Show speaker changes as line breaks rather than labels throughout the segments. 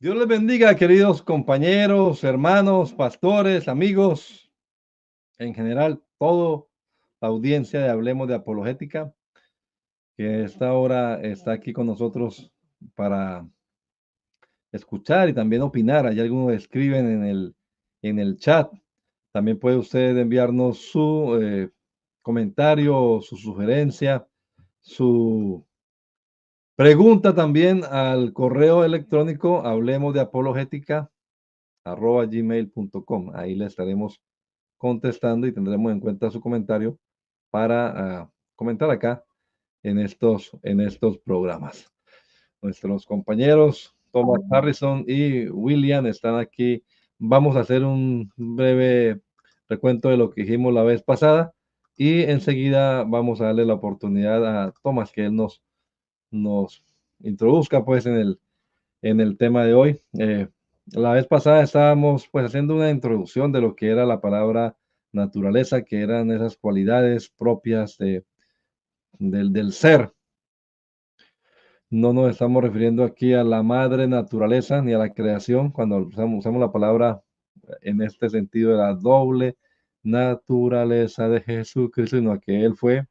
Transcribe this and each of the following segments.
Dios les bendiga, queridos compañeros, hermanos, pastores, amigos, en general, todo la audiencia de Hablemos de Apologética, que a esta hora está aquí con nosotros para escuchar y también opinar. Hay algunos que escriben en el chat. También puede usted enviarnos su comentario, su sugerencia, su pregunta también al correo electrónico hablemos de apologética @gmail.com. Ahí le estaremos contestando y tendremos en cuenta su comentario para comentar acá en estos programas. Nuestros compañeros Thomas Harrison y William están aquí. Vamos a hacer un breve recuento de lo que dijimos la vez pasada y enseguida vamos a darle la oportunidad a Thomas que él nos introduzca pues en el tema de hoy. La vez pasada estábamos pues haciendo una introducción de lo que era la palabra naturaleza, que eran esas cualidades propias del ser. No nos estamos refiriendo aquí a la madre naturaleza ni a la creación cuando usamos la palabra en este sentido de la doble naturaleza de Jesucristo, sino a que Él fue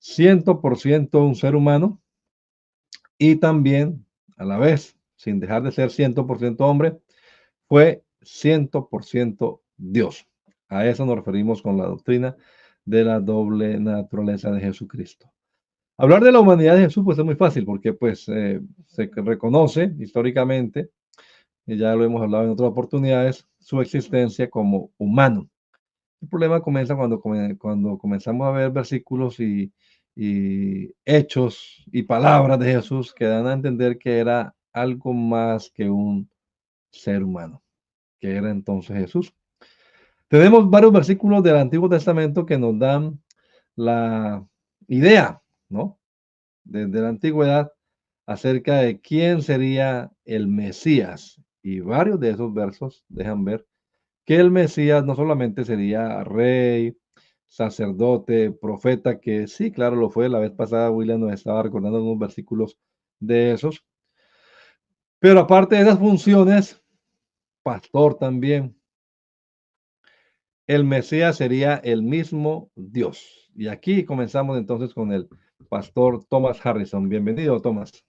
100% un ser humano y también a la vez, sin dejar de ser 100% hombre, fue 100% Dios. A eso nos referimos con la doctrina de la doble naturaleza de Jesucristo. Hablar de la humanidad de Jesús pues es muy fácil porque pues se reconoce históricamente, y ya lo hemos hablado en otras oportunidades, su existencia como humano. El problema comienza cuando comenzamos a ver versículos y hechos y palabras de Jesús que dan a entender que era algo más que un ser humano, que era entonces Jesús. Tenemos varios versículos del Antiguo Testamento que nos dan la idea, ¿no? Desde la antigüedad acerca de quién sería el Mesías. Y varios de esos versos dejan ver que el Mesías no solamente sería rey, sacerdote, profeta, que sí, claro, lo fue. La vez pasada William nos estaba recordando unos versículos de esos. Pero aparte de esas funciones, pastor también. El Mesías sería el mismo Dios. Y aquí comenzamos entonces con el pastor Thomas Harrison. Bienvenido, Thomas.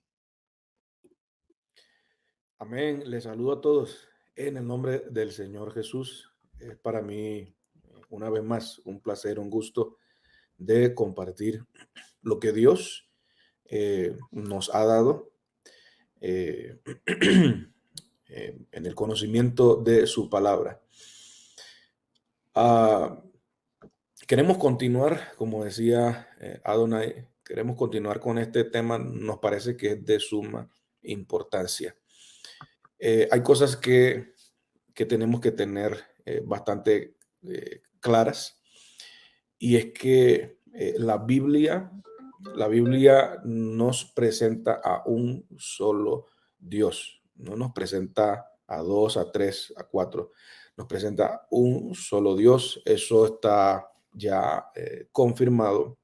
Amén. Les saludo a todos en el nombre del Señor Jesús. Es para mí, una vez más, un placer, un gusto de compartir lo que Dios nos ha dado eh, en el conocimiento de su palabra. Ah, Queremos continuar, como decía Adonai, queremos continuar con este tema. Nos parece que es de suma importancia. Hay cosas que tenemos que tener bastante claras, y es que la Biblia nos presenta a un solo Dios, no nos presenta a dos, a tres, a cuatro, nos presenta un solo Dios. Eso está ya confirmado.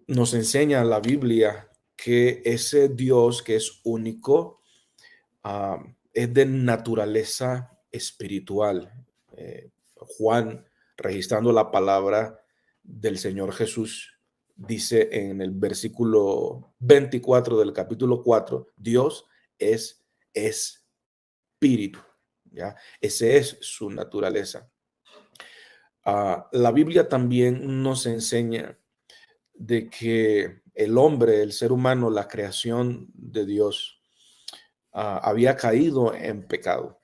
Nos enseña la Biblia que ese Dios que es único, es de naturaleza espiritual. Juan, registrando la palabra del Señor Jesús, dice en el versículo 24 del capítulo 4, Dios es espíritu, ¿ya? Ese es su naturaleza. La Biblia también nos enseña de que el hombre, el ser humano, la creación de Dios, había caído en pecado.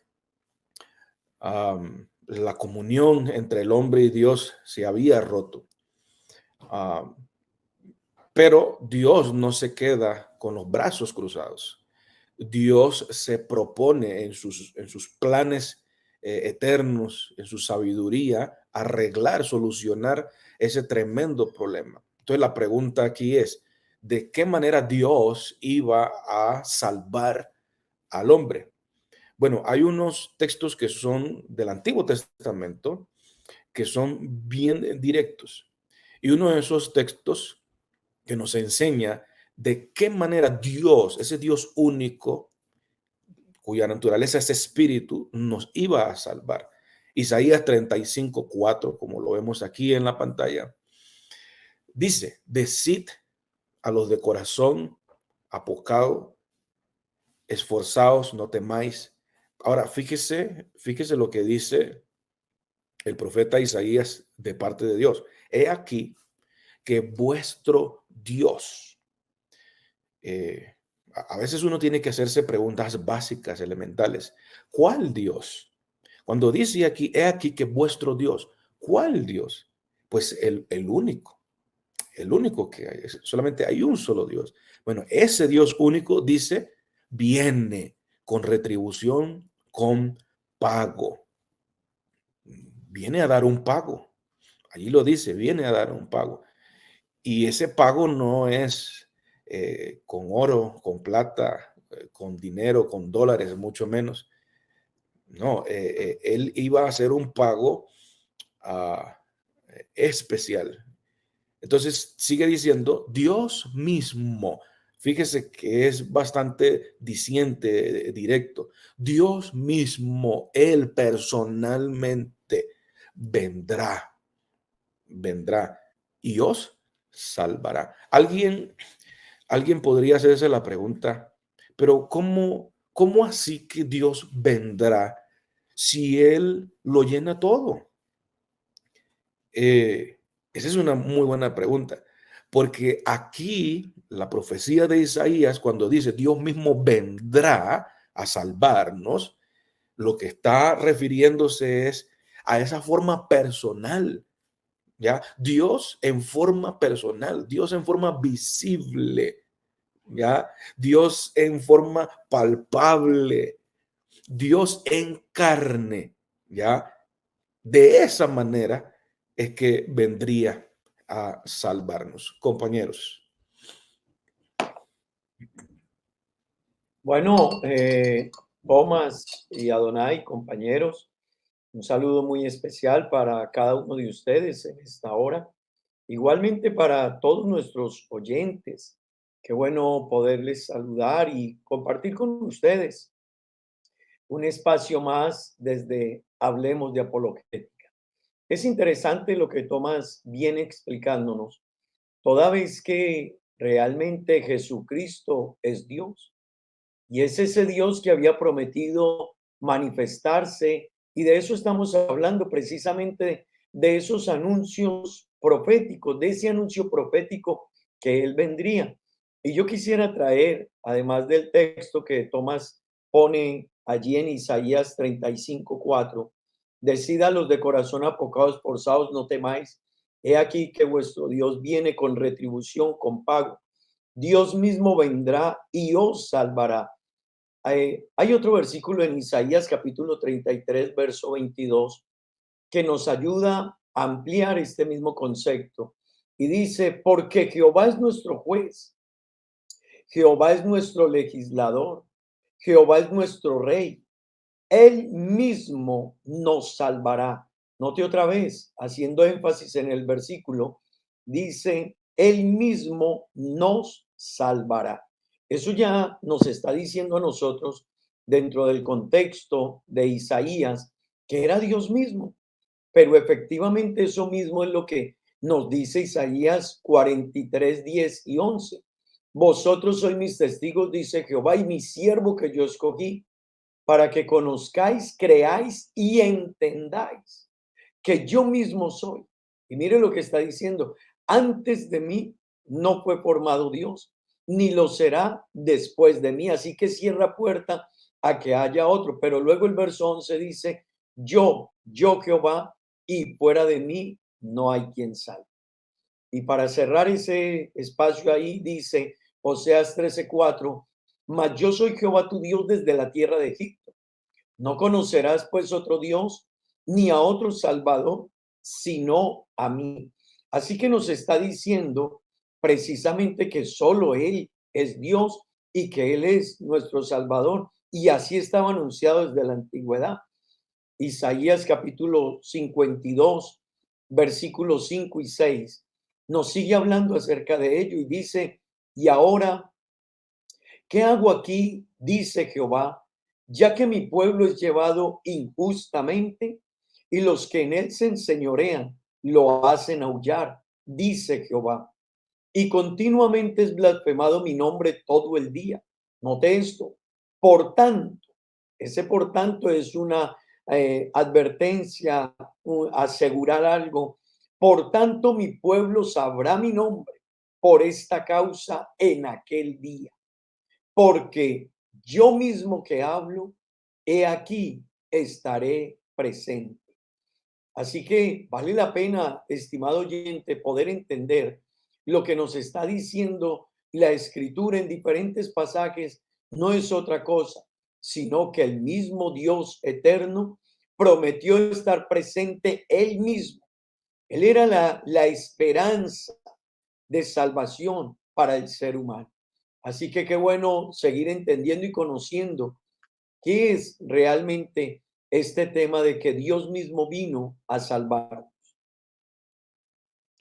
La comunión entre el hombre y Dios se había roto. Am, pero Dios no se queda con los brazos cruzados. Dios se propone en sus planes eternos, en su sabiduría, arreglar, solucionar ese tremendo problema. Entonces la pregunta aquí es, ¿de qué manera Dios iba a salvar al hombre? Bueno, hay unos textos que son del Antiguo Testamento que son bien directos. Y uno de esos textos que nos enseña de qué manera Dios, ese Dios único, cuya naturaleza es espíritu, nos iba a salvar. Isaías 35:4, como lo vemos aquí en la pantalla, dice: decid a los de corazón apocado, esforzaos, no temáis. Ahora, fíjese lo que dice el profeta Isaías de parte de Dios. He aquí que vuestro Dios, eh, a veces uno tiene que hacerse preguntas básicas, elementales. ¿Cuál Dios? Cuando dice aquí, he aquí que vuestro Dios, ¿cuál Dios? Pues el único que hay, solamente hay un solo Dios. Bueno, ese Dios único dice, viene con retribución, con pago. Viene a dar un pago. Allí lo dice, viene a dar un pago. Y ese pago no es con oro, con plata, con dinero, con dólares, mucho menos. No, él iba a hacer un pago ah, especial. Entonces sigue diciendo, Dios mismo, fíjese que es bastante diciente, directo. Dios mismo, Él personalmente vendrá y os salvará. Alguien podría hacerse la pregunta, pero ¿cómo así que Dios vendrá si Él lo llena todo? Eh, Esa es una muy buena pregunta, porque aquí la profecía de Isaías, cuando dice Dios mismo vendrá a salvarnos, lo que está refiriéndose es a esa forma personal, ¿ya? Dios en forma personal, Dios en forma visible, ¿ya? Dios en forma palpable, Dios en carne, ¿ya? De esa manera es que vendría a salvarnos, compañeros.
Bueno, Thomas y Adonai, compañeros, un saludo muy especial para cada uno de ustedes en esta hora. Igualmente para todos nuestros oyentes. Qué bueno poderles saludar y compartir con ustedes un espacio más desde Hablemos de Apologética. Es interesante lo que Tomás viene explicándonos, toda vez que realmente Jesucristo es Dios y es ese Dios que había prometido manifestarse, y de eso estamos hablando precisamente, de esos anuncios proféticos, de ese anuncio profético que Él vendría. Y yo quisiera traer, además del texto que Tomás pone allí en Isaías 35:4, decid a los de corazón apocados, esforzados, no temáis. He aquí que vuestro Dios viene con retribución, con pago. Dios mismo vendrá y os salvará. Hay otro versículo en Isaías capítulo 33, verso 22, que nos ayuda a ampliar este mismo concepto. Y dice, porque Jehová es nuestro juez, Jehová es nuestro legislador, Jehová es nuestro rey, él mismo nos salvará. Note otra vez, haciendo énfasis en el versículo, dice, él mismo nos salvará. Eso ya nos está diciendo a nosotros, dentro del contexto de Isaías, que era Dios mismo. Pero efectivamente eso mismo es lo que nos dice Isaías 43, 10 y 11. Vosotros sois mis testigos, dice Jehová, y mi siervo que yo escogí, para que conozcáis, creáis y entendáis que yo mismo soy. Y mire lo que está diciendo, antes de mí no fue formado Dios, ni lo será después de mí. Así que cierra puerta a que haya otro. Pero luego el verso 11 dice, yo Jehová, y fuera de mí no hay quien salve. Y para cerrar ese espacio ahí dice Oseas 13:4, mas yo soy Jehová tu Dios desde la tierra de Egipto. No conocerás pues otro Dios ni a otro Salvador, sino a mí. Así que nos está diciendo precisamente que solo Él es Dios y que Él es nuestro Salvador. Y así estaba anunciado desde la antigüedad. Isaías capítulo 52, versículos 5 y 6, nos sigue hablando acerca de ello y dice, Y ahora, ¿qué hago aquí? Dice Jehová, ya que mi pueblo es llevado injustamente y los que en él se enseñorean lo hacen aullar, dice Jehová. Y continuamente es blasfemado mi nombre todo el día. Note esto. Por tanto, ese por tanto es una advertencia, asegurar algo. Por tanto, mi pueblo sabrá mi nombre por esta causa en aquel día. Porque yo mismo que hablo, he aquí, estaré presente. Así que vale la pena, estimado oyente, poder entender lo que nos está diciendo la escritura en diferentes pasajes. No es otra cosa, sino que el mismo Dios eterno prometió estar presente él mismo. Él era la esperanza de salvación para el ser humano. Así que qué bueno seguir entendiendo y conociendo qué es realmente este tema de que Dios mismo vino a salvar.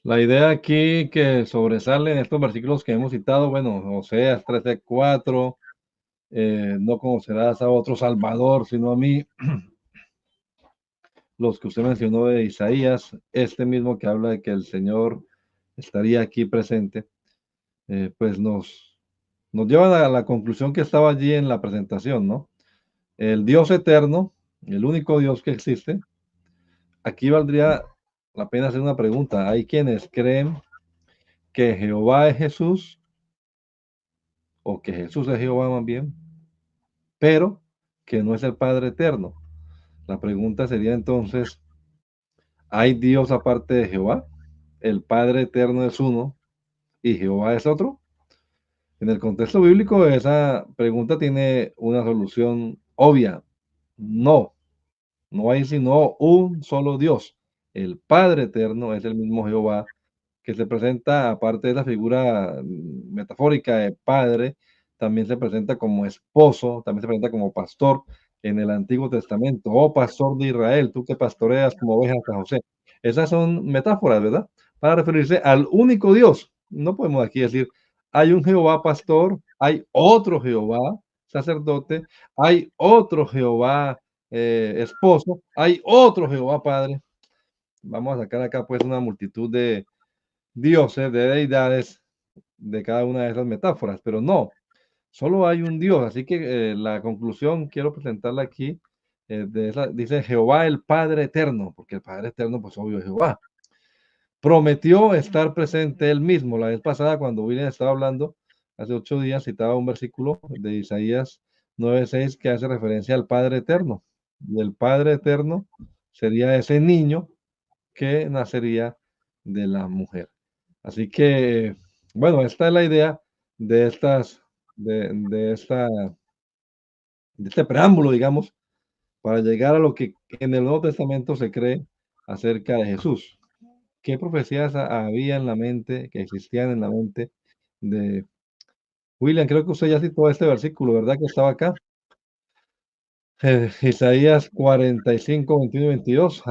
La idea aquí que sobresale en estos versículos que hemos citado, bueno, Oseas 13:4, no conocerás a otro Salvador, sino a mí. Los que usted mencionó de Isaías, este mismo que habla de que el Señor estaría aquí presente, pues nos llevan a la conclusión que estaba allí en la presentación, ¿no? El Dios eterno, el único Dios que existe. Aquí valdría la pena hacer una pregunta. Hay quienes creen que Jehová es Jesús, o que Jesús es Jehová más bien, pero que no es el Padre eterno. La pregunta sería entonces, ¿hay Dios aparte de Jehová? ¿El Padre eterno es uno y Jehová es otro? En el contexto bíblico, esa pregunta tiene una solución obvia. No, no hay sino un solo Dios. El Padre eterno es el mismo Jehová que se presenta, aparte de la figura metafórica de padre, también se presenta como esposo, también se presenta como pastor en el Antiguo Testamento. Oh, pastor de Israel, tú que pastoreas como ovejas a José. Esas son metáforas, ¿verdad? Para referirse al único Dios. No podemos aquí decir, hay un Jehová pastor, hay otro Jehová sacerdote, hay otro Jehová esposo, hay otro Jehová padre. Vamos a sacar acá pues una multitud de dioses, de deidades de cada una de esas metáforas, pero no, solo hay un Dios, así que la conclusión quiero presentarla aquí, dice Jehová el Padre Eterno, porque el Padre Eterno, pues obvio es Jehová. Prometió estar presente él mismo. La vez pasada, cuando William estaba hablando, hace 8 días, citaba un versículo de Isaías 9:6 que hace referencia al Padre Eterno. Y el Padre Eterno sería ese niño que nacería de la mujer. Así que, bueno, esta es la idea de estas, de esta, de este preámbulo, digamos, para llegar a lo que en el Nuevo Testamento se cree acerca de Jesús. ¿Qué profecías había en la mente, que existían en la mente de William? Creo que usted ya citó este versículo, ¿verdad? Que estaba acá. Isaías 45, 21 y 22.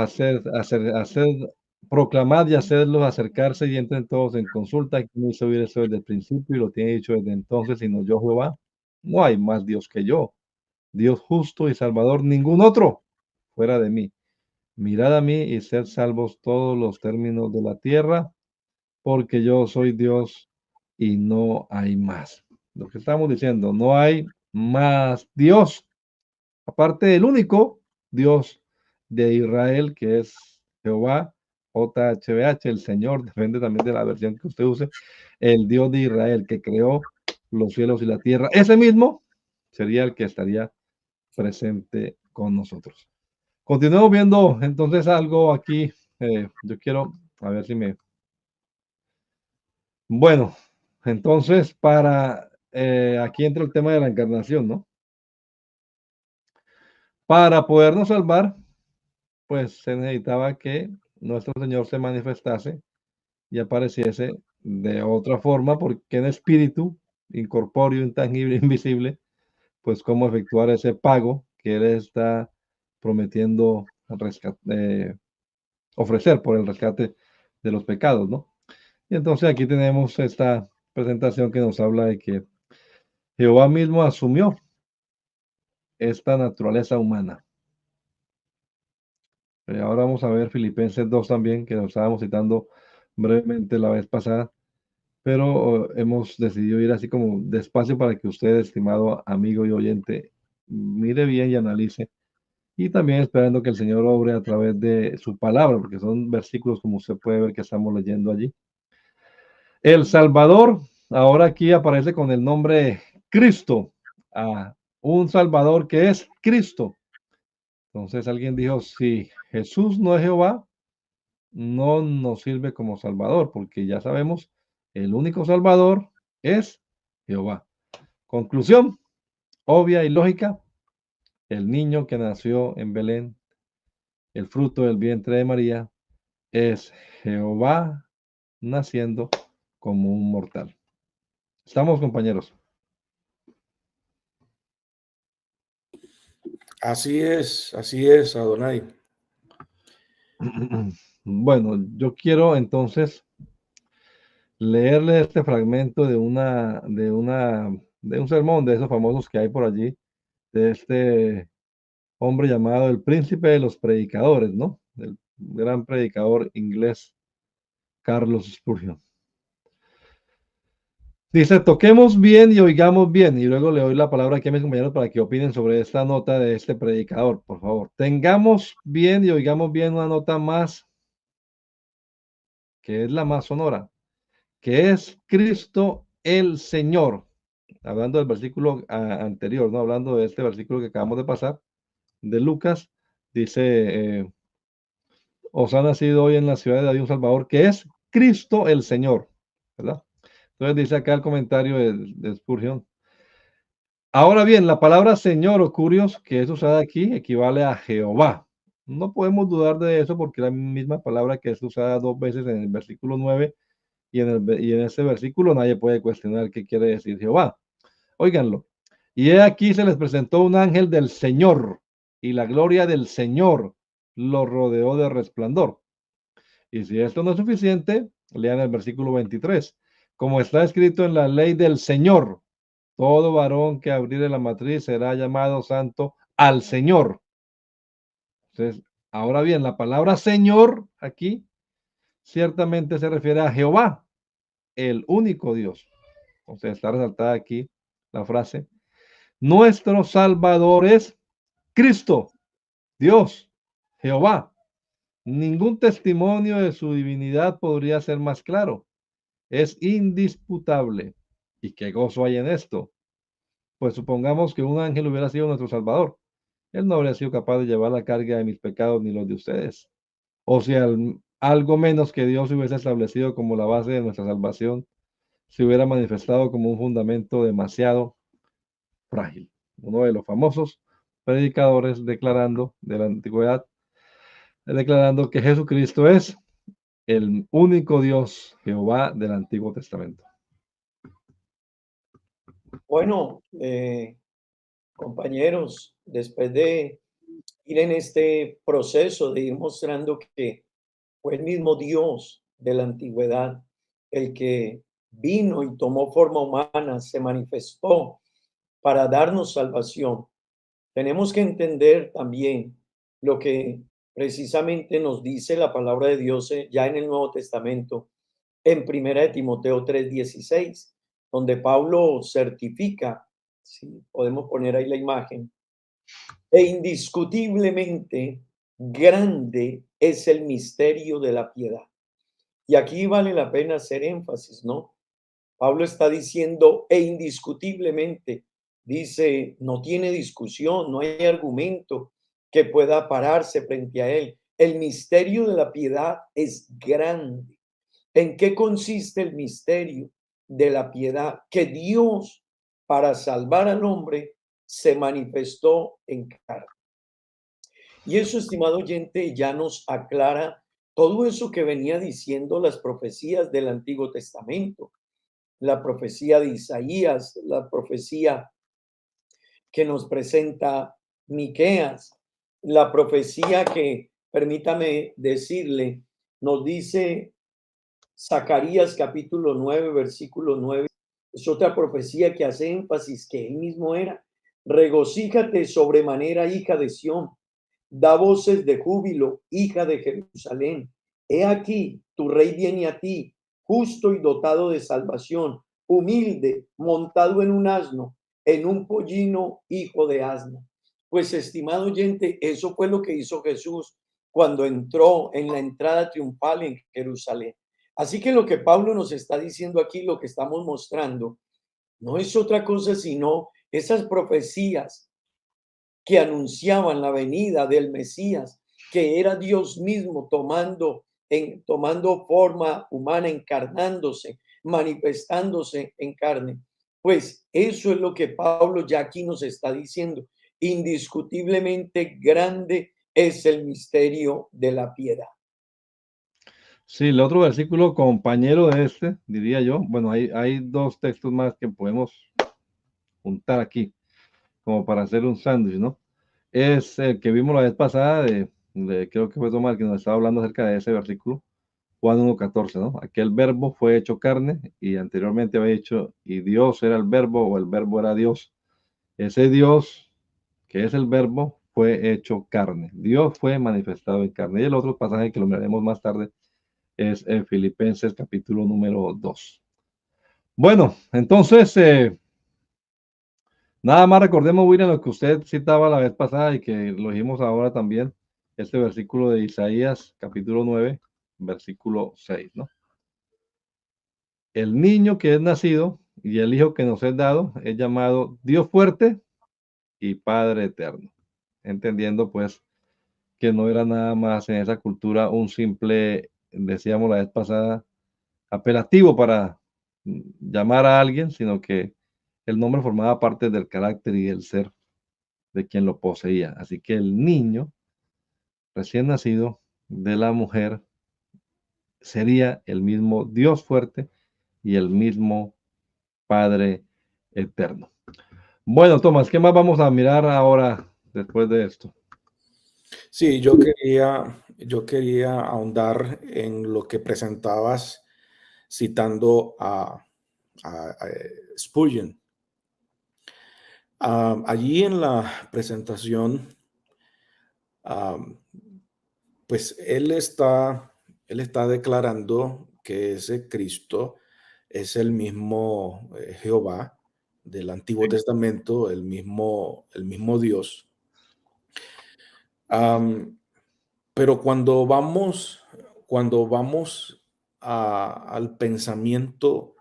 Proclamad y hacedlos acercarse y entren todos en consulta. ¿Quién hizo oír eso desde el principio y lo tiene dicho desde entonces, sino yo, Jehová? No hay más Dios que yo, Dios justo y salvador, ningún otro fuera de mí. Mirad a mí y sed salvos todos los términos de la tierra, porque yo soy Dios y no hay más. Lo que estamos diciendo, no hay más Dios, aparte del único Dios de Israel, que es Jehová, JHVH, el Señor, depende también de la versión que usted use, el Dios de Israel que creó los cielos y la tierra. Ese mismo sería el que estaría presente con nosotros. Continuemos viendo entonces algo aquí. Yo quiero, a ver si me... Bueno, entonces aquí entra el tema de la encarnación, ¿no? Para podernos salvar, pues se necesitaba que nuestro Señor se manifestase y apareciese de otra forma, porque en espíritu, incorpóreo, intangible, invisible, pues cómo efectuar ese pago que Él está prometiendo ofrecer por el rescate de los pecados, ¿no? Y entonces aquí tenemos esta presentación que nos habla de que Jehová mismo asumió esta naturaleza humana. Ahora vamos a ver Filipenses 2 también, que nos estábamos citando brevemente la vez pasada, pero hemos decidido ir así como despacio para que usted, estimado amigo y oyente, mire bien y analice. Y también esperando que el Señor obre a través de su palabra, porque son versículos como usted puede ver que estamos leyendo allí. El Salvador, ahora aquí aparece con el nombre Cristo, un Salvador que es Cristo. Entonces alguien dijo, si Jesús no es Jehová, no nos sirve como Salvador, porque ya sabemos, el único Salvador es Jehová. Conclusión, obvia y lógica, el niño que nació en Belén, el fruto del vientre de María, es Jehová naciendo como un mortal. ¿Estamos, compañeros?
así es, Adonai.
Bueno, yo quiero entonces leerle este fragmento de un sermón de esos famosos que hay por allí, de este hombre llamado el príncipe de los predicadores, ¿no? El gran predicador inglés Carlos Spurgeon. Dice, toquemos bien y oigamos bien. Y luego le doy la palabra aquí a mis compañeros para que opinen sobre esta nota de este predicador, por favor. Tengamos bien y oigamos bien una nota más, que es la más sonora, que es Cristo el Señor. Hablando del versículo anterior, ¿no? Hablando de este versículo que acabamos de pasar, de Lucas, dice, os ha nacido hoy en la ciudad de David un Salvador, que es Cristo el Señor, ¿verdad? Entonces dice acá el comentario de Spurgeon. Ahora bien, la palabra Señor o Curios, que es usada aquí, equivale a Jehová. No podemos dudar de eso porque la misma palabra que es usada dos veces en el versículo 9 y en ese versículo nadie puede cuestionar qué quiere decir Jehová. Óiganlo. Y he aquí se les presentó un ángel del Señor y la gloria del Señor lo rodeó de resplandor. Y si esto no es suficiente, lean el versículo 23. Como está escrito en la ley del Señor, todo varón que abriere la matriz será llamado santo al Señor. Entonces, ahora bien, la palabra Señor aquí ciertamente se refiere a Jehová, el único Dios. O sea, está resaltada aquí la frase. Nuestro Salvador es Cristo, Dios, Jehová. Ningún testimonio de su divinidad podría ser más claro. Es indisputable. ¿Y qué gozo hay en esto? Pues supongamos que un ángel hubiera sido nuestro Salvador. Él no habría sido capaz de llevar la carga de mis pecados ni los de ustedes. O si algo menos que Dios hubiese establecido como la base de nuestra salvación, se hubiera manifestado como un fundamento demasiado frágil. Uno de los famosos predicadores declarando de la antigüedad, declarando que Jesucristo es el único Dios, Jehová del Antiguo Testamento.
Bueno, compañeros, después de ir en este proceso de ir mostrando que fue el mismo Dios de la antigüedad el que vino y tomó forma humana, se manifestó para darnos salvación. Tenemos que entender también lo que precisamente nos dice la palabra de Dios ya en el Nuevo Testamento, en Primera de Timoteo 3:16, donde Pablo certifica, si podemos poner ahí la imagen, e indiscutiblemente grande es el misterio de la piedad. Y aquí vale la pena hacer énfasis, ¿no? Pablo está diciendo, e indiscutiblemente, dice, no tiene discusión, no hay argumento que pueda pararse frente a él. El misterio de la piedad es grande. ¿En qué consiste el misterio de la piedad? Que Dios, para salvar al hombre, se manifestó en carne. Y eso, estimado oyente, ya nos aclara todo eso que venía diciendo las profecías del Antiguo Testamento, la profecía de Isaías, la profecía que nos presenta Miqueas, la profecía que, permítame decirle, nos dice Zacarías capítulo 9, versículo 9, es otra profecía que hace énfasis que él mismo era. Regocíjate sobremanera, hija de Sión, da voces de júbilo, hija de Jerusalén. He aquí, tu rey viene a ti, justo y dotado de salvación, humilde, montado en un asno, en un pollino, hijo de asno. Pues, estimado oyente, eso fue lo que hizo Jesús cuando entró en la entrada triunfal en Jerusalén. Así que lo que Pablo nos está diciendo aquí, lo que estamos mostrando, no es otra cosa sino esas profecías que anunciaban la venida del Mesías, que era Dios mismo tomando forma humana, encarnándose, manifestándose en carne. Pues eso es lo que Pablo ya aquí nos está diciendo. Indiscutiblemente grande es el misterio de la piedad.
Sí, el otro versículo, compañero de este, diría yo, bueno, hay dos textos más que podemos juntar aquí, como para hacer un sándwich, ¿no? Es el que vimos la vez pasada, creo que fue Tomás que nos estaba hablando acerca de ese versículo, Juan 1:14, ¿no? Aquel verbo fue hecho carne y anteriormente había dicho, y Dios era el verbo o el verbo era Dios. Ese Dios, que es el verbo, fue hecho carne. Dios fue manifestado en carne. Y el otro pasaje que lo miraremos más tarde es en Filipenses capítulo número 2. Bueno, entonces, nada más recordemos, William, lo que usted citaba la vez pasada y que lo dijimos ahora también, este versículo de Isaías capítulo 9, versículo 6, ¿no? El niño que es nacido y el hijo que nos es dado es llamado Dios fuerte y Padre eterno, entendiendo pues que no era nada más en esa cultura un simple, decíamos la vez pasada, apelativo para llamar a alguien, sino que el nombre formaba parte del carácter y del ser de quien lo poseía. Así que el niño recién nacido de la mujer sería el mismo Dios fuerte y el mismo Padre eterno. Bueno, Tomás, ¿qué más vamos a mirar ahora después de esto?
Sí, yo quería ahondar en lo que presentabas citando a Spurgeon. Allí en la presentación, pues él está declarando que ese Cristo es el mismo Jehová del Antiguo Testamento, el mismo Dios. Pero cuando vamos al pensamiento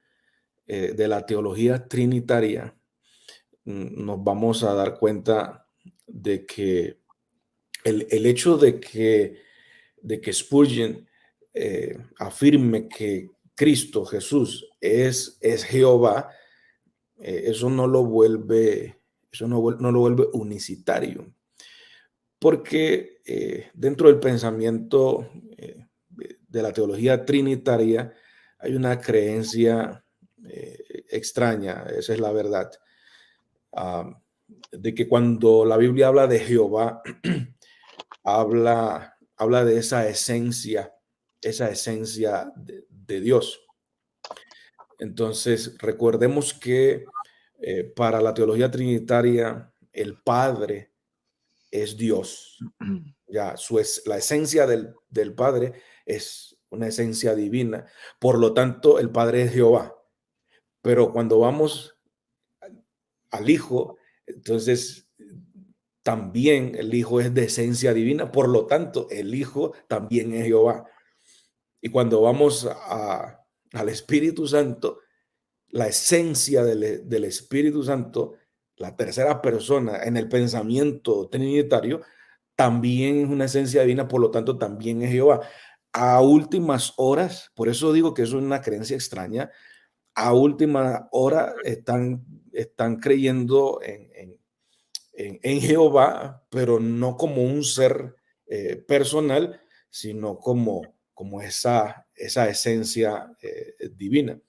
de la teología trinitaria, nos vamos a dar cuenta de que el hecho de que Spurgeon afirme que Cristo, Jesús, es Jehová, eso no lo vuelve, no lo vuelve unicitario. Porque dentro del pensamiento de la teología trinitaria hay una creencia extraña, esa es la verdad, de que cuando la Biblia habla de Jehová, habla de esa esencia de Dios. Entonces, recordemos que para la teología trinitaria, el Padre es Dios. Ya, la esencia del Padre es una esencia divina. Por lo tanto, el Padre es Jehová. Pero cuando vamos al Hijo, entonces también el Hijo es de esencia divina. Por lo tanto, el Hijo también es Jehová. Y cuando vamos al Espíritu Santo, la esencia del Espíritu Santo, la tercera persona en el pensamiento trinitario, también es una esencia divina, por lo tanto también es Jehová. A últimas horas, por eso digo que eso es una creencia extraña, a última hora están creyendo en Jehová, pero no como un ser personal, sino como esa esencia divina.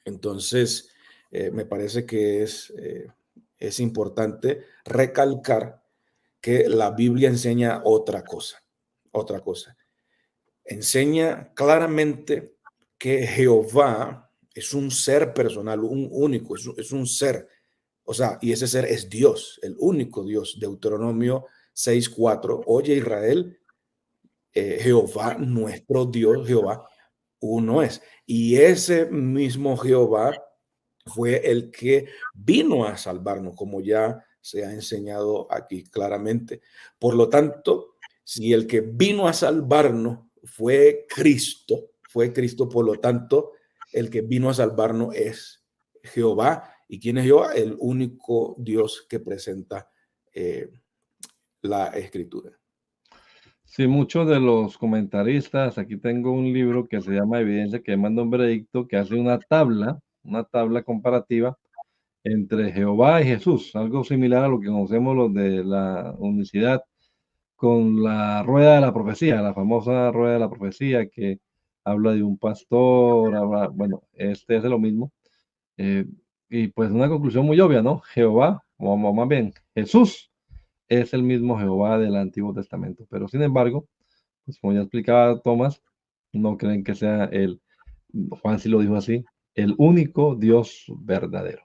Entonces, me parece que es importante recalcar que la Biblia enseña otra cosa. Enseña claramente que Jehová es un ser personal, un único, es un ser. O sea, y ese ser es Dios, el único Dios. Deuteronomio 6:4. Oye, Israel, Jehová, nuestro Dios, Jehová, uno es. Y ese mismo Jehová fue el que vino a salvarnos, como ya se ha enseñado aquí claramente. Por lo tanto, si el que vino a salvarnos fue Cristo, por lo tanto, el que vino a salvarnos es Jehová. ¿Y quién es Jehová? El único Dios que presenta eh, la escritura.
Sí, muchos de los comentaristas, aquí tengo un libro que se llama Evidencia que manda un veredicto, que hace una tabla comparativa entre Jehová y Jesús, algo similar a lo que conocemos los de la unicidad con la rueda de la profecía, la famosa rueda de la profecía que habla de un pastor, bueno, este es lo mismo. eh, y pues una conclusión muy obvia, ¿no? Jehová, o más bien Jesús, es el mismo Jehová del Antiguo Testamento, pero sin embargo, pues como ya explicaba Tomás, no creen que sea Juan sí lo dijo así, el único Dios verdadero.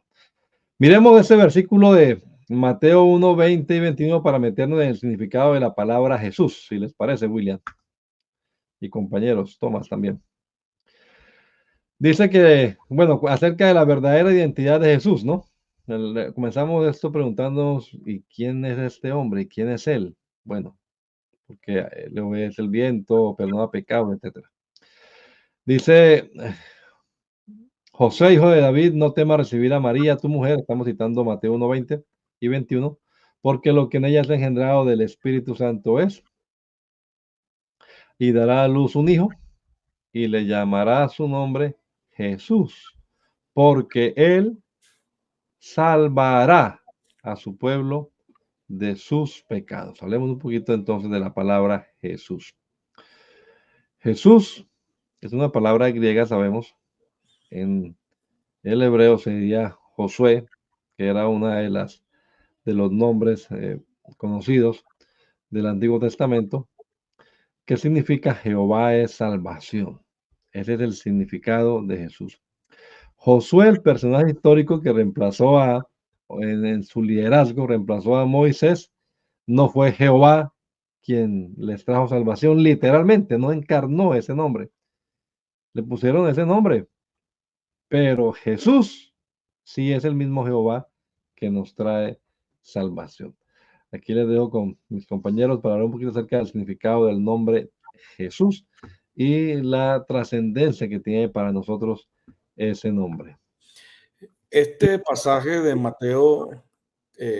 Miremos ese versículo de Mateo 1, 20 y 21 para meternos en el significado de la palabra Jesús, si les parece, William y compañeros, Tomás también. Dice que, bueno, acerca de la verdadera identidad de Jesús, ¿no? Comenzamos esto preguntándonos, ¿y quién es este hombre? ¿Y quién es él? Bueno, porque le obedece el viento, perdona pecados, etcétera. Dice José, hijo de David, no temas recibir a María, tu mujer. Estamos citando Mateo 1, 20 y 21, porque lo que en ella es engendrado del Espíritu Santo es, y dará a luz un hijo, y le llamará su nombre Jesús, porque él salvará a su pueblo de sus pecados. Hablemos un poquito entonces de la palabra Jesús. Jesús es una palabra griega, sabemos. En el hebreo sería Josué, que era una de los nombres conocidos del Antiguo Testamento, que significa Jehová es salvación. Ese es el significado de Jesús. Josué, el personaje histórico que en su liderazgo, reemplazó a Moisés, no fue Jehová quien les trajo salvación, literalmente, no encarnó ese nombre. Le pusieron ese nombre, pero Jesús sí es el mismo Jehová que nos trae salvación. Aquí les dejo con mis compañeros para hablar un poquito acerca del significado del nombre Jesús y la trascendencia que tiene para nosotros ese nombre.
Este pasaje de Mateo,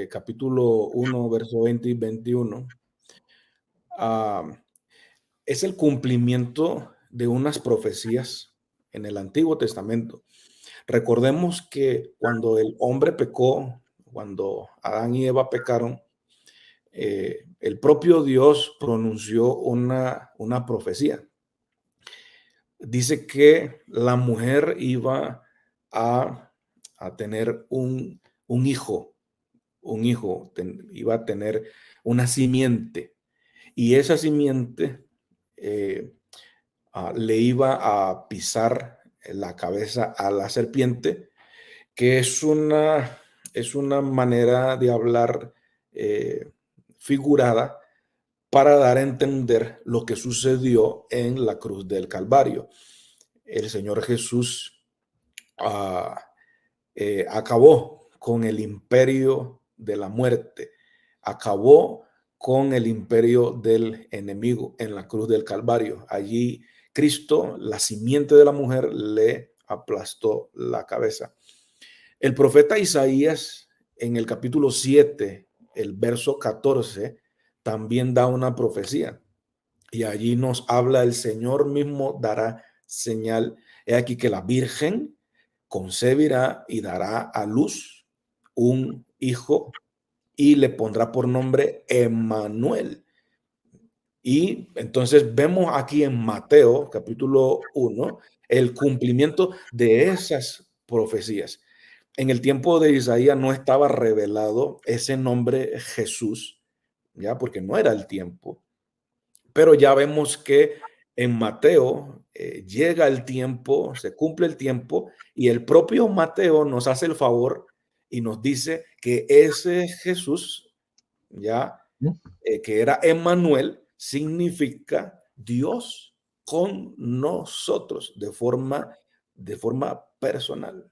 capítulo 1, verso 20 y 21, es el cumplimiento de unas profecías en el Antiguo Testamento. Recordemos que cuando el hombre pecó, cuando Adán y Eva pecaron, el propio Dios pronunció una profecía. Dice que la mujer iba a tener un hijo, iba a tener una simiente, y esa simiente eh, le iba a pisar la cabeza a la serpiente, que es una manera de hablar figurada para dar a entender lo que sucedió en la cruz del Calvario. El Señor Jesús acabó con el imperio de la muerte, acabó con el imperio del enemigo en la cruz del Calvario. Allí Cristo, la simiente de la mujer, le aplastó la cabeza. El profeta Isaías, en el capítulo 7, el verso 14, también da una profecía. Y allí nos habla: el Señor mismo dará señal. He aquí que la Virgen concebirá y dará a luz un hijo y le pondrá por nombre Emmanuel. Y entonces vemos aquí en Mateo capítulo 1 el cumplimiento de esas profecías. En el tiempo de Isaías no estaba revelado ese nombre Jesús, ya, porque no era el tiempo, pero ya vemos que en Mateo llega el tiempo, se cumple el tiempo y el propio Mateo nos hace el favor y nos dice que ese Jesús, ya
¿Mm?
que era Emmanuel, significa Dios con nosotros de forma personal.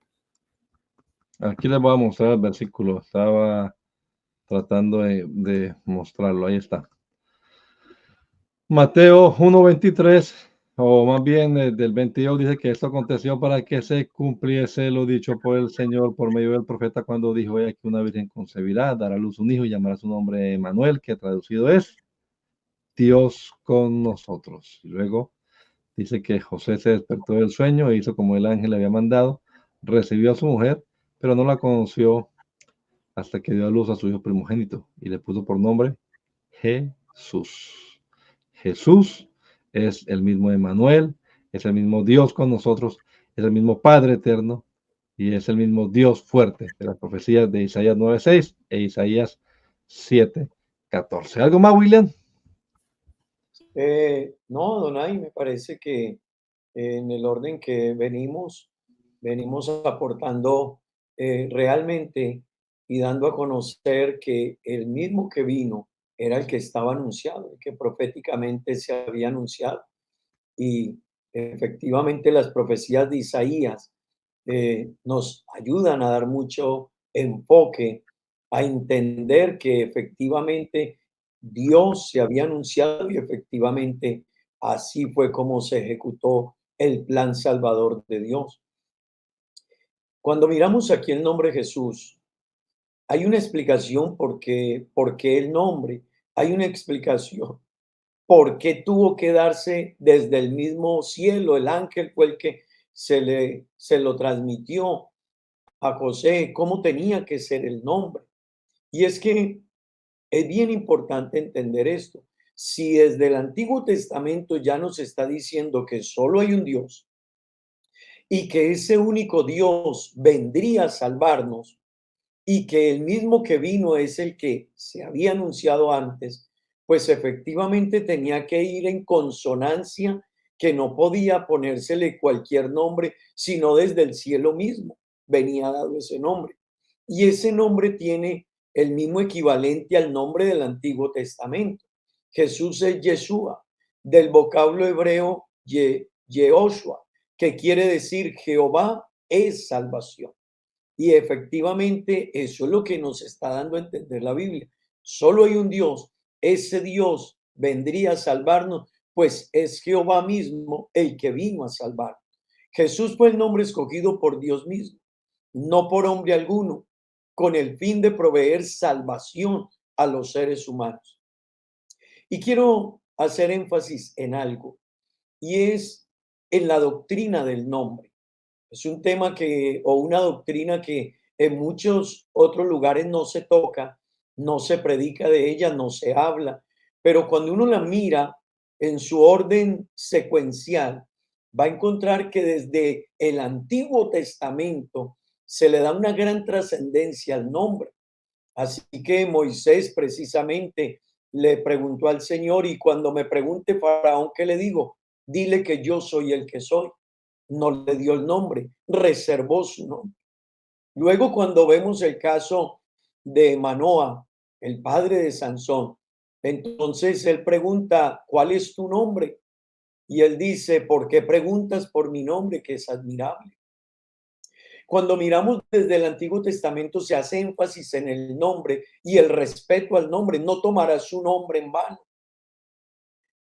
Aquí les voy a mostrar el versículo. Estaba tratando de mostrarlo. Ahí está. Mateo 1:23, o más bien del 22, dice que esto aconteció para que se cumpliese lo dicho por el Señor por medio del profeta cuando dijo: "He aquí una virgen concebirá, dará a luz un hijo y llamará su nombre Emmanuel", que traducido es Dios con nosotros. Y luego dice que José se despertó del sueño e hizo como el ángel le había mandado, recibió a su mujer, pero no la conoció hasta que dio a luz a su hijo primogénito y le puso por nombre Jesús. Jesús es el mismo Emmanuel, es el mismo Dios con nosotros, es el mismo Padre eterno y es el mismo Dios fuerte de las profecías de Isaías 9:6 e Isaías 7:14. ¿Algo más, William?
No, Donay, me parece que en el orden que venimos aportando realmente y dando a conocer que el mismo que vino era el que estaba anunciado, el que proféticamente se había anunciado. Y efectivamente las profecías de Isaías nos ayudan a dar mucho enfoque, a entender que efectivamente Dios se había anunciado y efectivamente así fue como se ejecutó el plan salvador de Dios. Cuando miramos aquí el nombre Jesús, hay una explicación por qué el nombre, hay una explicación por qué tuvo que darse desde el mismo cielo. El ángel fue el que se lo transmitió a José, cómo tenía que ser el nombre. Y es que es bien importante entender esto. Si desde el Antiguo Testamento ya nos está diciendo que solo hay un Dios y que ese único Dios vendría a salvarnos, y que el mismo que vino es el que se había anunciado antes, pues efectivamente tenía que ir en consonancia, que no podía ponérsele cualquier nombre, sino desde el cielo mismo venía dado ese nombre. Y ese nombre tiene el mismo equivalente al nombre del Antiguo Testamento. Jesús es Yeshua, del vocablo hebreo Yehoshua, que quiere decir Jehová es salvación. Y efectivamente eso es lo que nos está dando a entender la Biblia. Solo hay un Dios, ese Dios vendría a salvarnos, pues es Jehová mismo el que vino a salvar. Jesús fue el nombre escogido por Dios mismo, no por hombre alguno, con el fin de proveer salvación a los seres humanos. Y quiero hacer énfasis en algo, y es en la doctrina del nombre. Es un tema o una doctrina que en muchos otros lugares no se toca, no se predica de ella, no se habla, pero cuando uno la mira en su orden secuencial, va a encontrar que desde el Antiguo Testamento se le da una gran trascendencia al nombre. Así que Moisés precisamente le preguntó al Señor, y cuando me pregunte Faraón, ¿qué le digo? Dile que yo soy el que soy. No le dio el nombre, reservó su nombre. Luego, cuando vemos el caso de Manoa, el padre de Sansón, entonces él pregunta, ¿cuál es tu nombre? Y él dice, ¿por qué preguntas por mi nombre, que es admirable? Cuando miramos desde el Antiguo Testamento se hace énfasis en el nombre y el respeto al nombre. No tomarás su nombre en vano.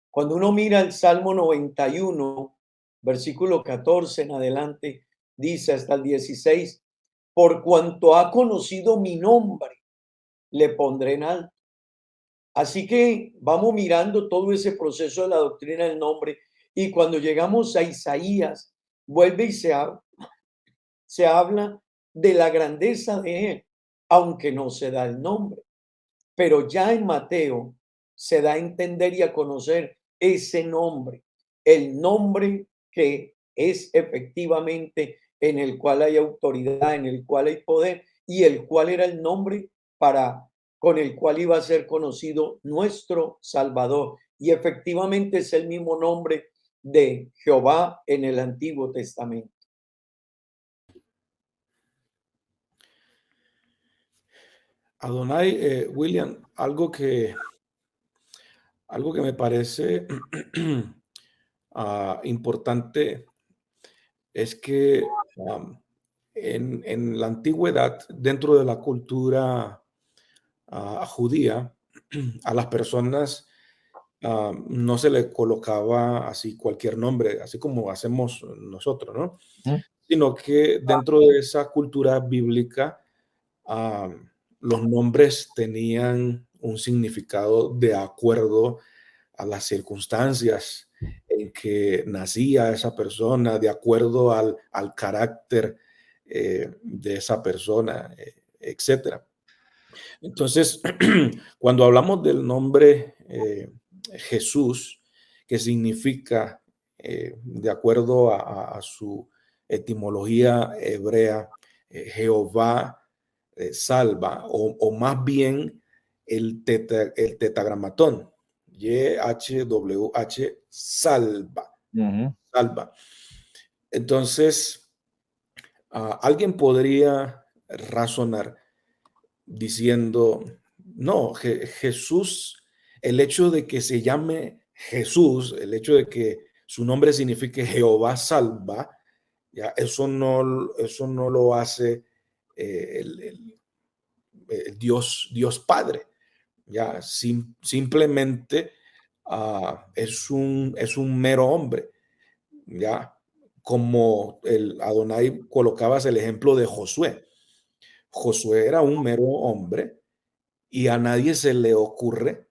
Cuando uno mira el Salmo 91, versículo 14 en adelante, dice hasta el 16, por cuanto ha conocido mi nombre, le pondré en alto. Así que vamos mirando todo ese proceso de la doctrina del nombre, y cuando llegamos a Isaías, vuelve y se habla de la grandeza de él, aunque no se da el nombre. Pero ya en Mateo se da a entender y a conocer ese nombre, el nombre que es efectivamente en el cual hay autoridad, en el cual hay poder, y el cual era el nombre con el cual iba a ser conocido nuestro Salvador. Y efectivamente es el mismo nombre de Jehová en el Antiguo Testamento?
Adonai, William, algo que me parece importante es que en la antigüedad, dentro de la cultura judía, a las personas no se le colocaba así cualquier nombre, así como hacemos nosotros, ¿no?
Ujú.
Sino que dentro de esa cultura bíblica, ah, los nombres tenían un significado de acuerdo a las circunstancias en que nacía esa persona, de acuerdo al carácter de esa persona, etcétera. Entonces, cuando hablamos del nombre Jesús, que significa, de acuerdo a su etimología hebrea, Jehová salva, o más bien el tetragramatón, YHWH, salva,
Ujú.
salva. Entonces, alguien podría razonar diciendo, no, Jesús, el hecho de que se llame Jesús, el hecho de que su nombre signifique Jehová salva, ya eso no lo hace el Dios Padre, ya simplemente es un mero hombre, ya como el Adonai colocabas el ejemplo de Josué. Josué era un mero hombre y a nadie se le ocurre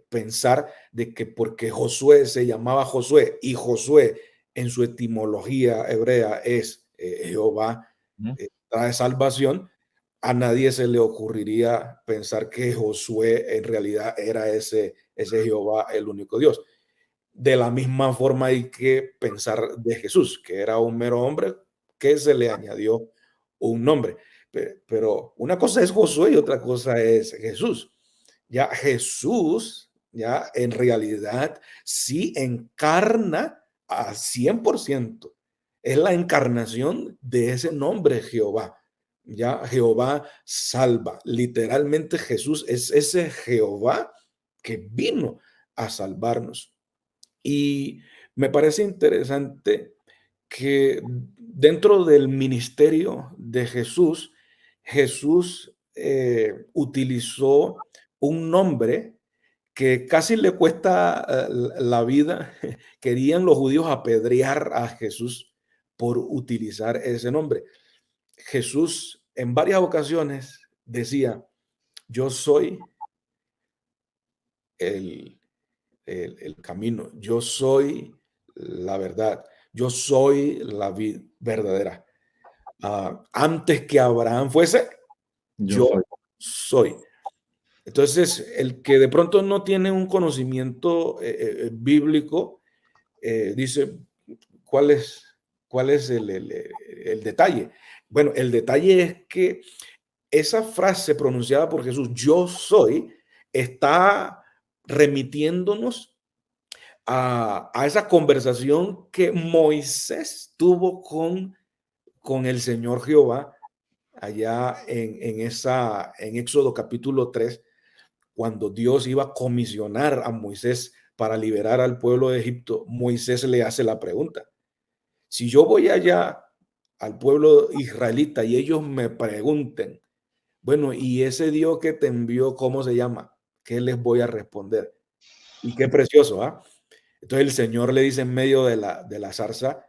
pensar de que porque Josué se llamaba Josué y Josué en su etimología hebrea es Jehová
Ujú.
trae salvación, a nadie se le ocurriría pensar que Josué en realidad era ese Jehová el único Dios. De la misma forma hay que pensar de Jesús, que era un mero hombre que se le añadió un nombre. Pero una cosa es Josué y otra cosa es Jesús. Ya Jesús, ya en realidad sí encarna a 100%. Es la encarnación de ese nombre Jehová. Ya Jehová salva. Literalmente Jesús es ese Jehová que vino a salvarnos. Y me parece interesante que dentro del ministerio de Jesús, Jesús utilizó un nombre que casi le cuesta la vida. Querían los judíos apedrear a Jesús por utilizar ese nombre. Jesús en varias ocasiones decía, yo soy el el camino. Yo soy la verdad. Yo soy la vida verdadera. Antes que Abraham fuese,
Yo
yo
soy.
soy. Entonces, el que de pronto no tiene un conocimiento bíblico, dice, ¿cuál es, cuál es el detalle? Bueno, el detalle es que esa frase pronunciada por Jesús, yo soy, está remitiéndonos a esa conversación que Moisés tuvo con el Señor Jehová allá en Éxodo capítulo 3, cuando Dios iba a comisionar a Moisés para liberar al pueblo de Egipto. Moisés le hace la pregunta, si yo voy allá al pueblo israelita y ellos me pregunten, bueno, ¿y ese Dios que te envió, cómo se llama? ¿Qué les voy a responder? Y qué precioso, ¿ah? Entonces el Señor le dice en medio de la zarza,